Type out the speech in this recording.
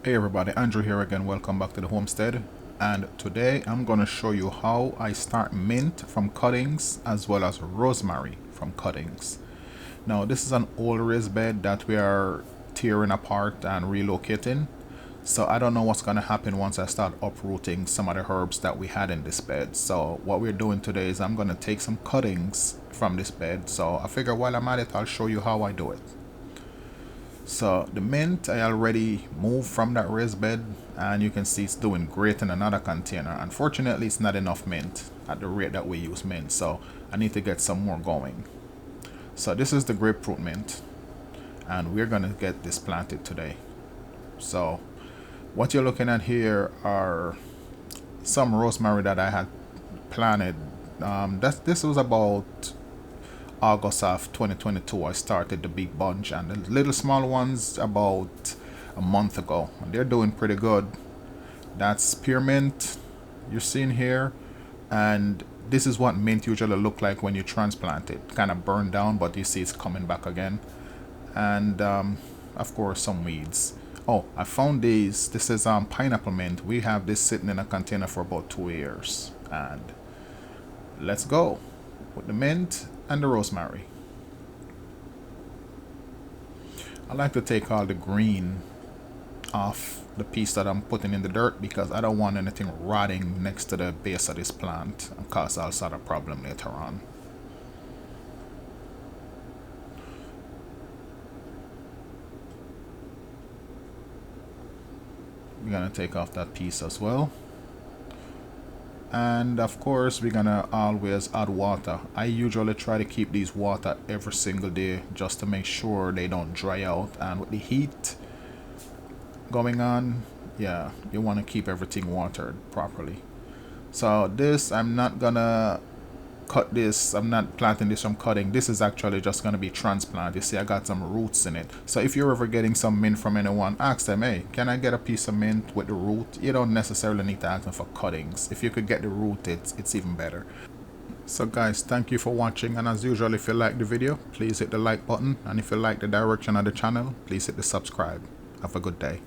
Hey everybody, Andrew here again. Welcome back to the homestead. And today I'm going to show you how I start mint from cuttings as well as rosemary from cuttings. Now this is an old raised bed that we are tearing apart and relocating. So I don't know what's going to happen once I start uprooting some of the herbs that we had in this bed. So what we're doing today is I'm going to take some cuttings from this bed. So I figure while I'm at it, I'll show you how I do it. So the mint I already moved from that raised bed, and you can see it's doing great in another container. Unfortunately, it's not enough mint at the rate that we use mint, so I need to get some more going. So this is the grapefruit mint, and we're gonna get this planted today. So what you're looking at here are some rosemary that I had planted. This was about August of 2022. I started the big bunch, and the little small ones about a month ago. They're doing pretty good. That's spearmint you're seeing here, and this is what mint usually look like when you transplant it. Kind of burned down, but you see it's coming back again. And of course some weeds. Oh, I found these. This is pineapple mint. We have this sitting in a container for about 2 years, and let's go with the mint and the rosemary. I like to take all the green off the piece that I'm putting in the dirt because I don't want anything rotting next to the base of this plant and cause all sort of problem later on. We're gonna take off that piece as well. And of course we're gonna always add water. I usually try to keep these water every single day just to make sure they don't dry out, and with the heat going on, yeah, you want to keep everything watered properly. So this, I'm not gonna cut this, I'm not planting this from cutting. This is actually just going to be transplant. You see I got some roots in it. So if you're ever getting some mint from anyone, ask them, hey, can I get a piece of mint with the root? You don't necessarily need to ask them for cuttings. If you could get the root, it's even better. So guys, thank you for watching, and as usual, if you like the video, please hit the like button, and if you like the direction of the channel, please hit the subscribe. Have a good day.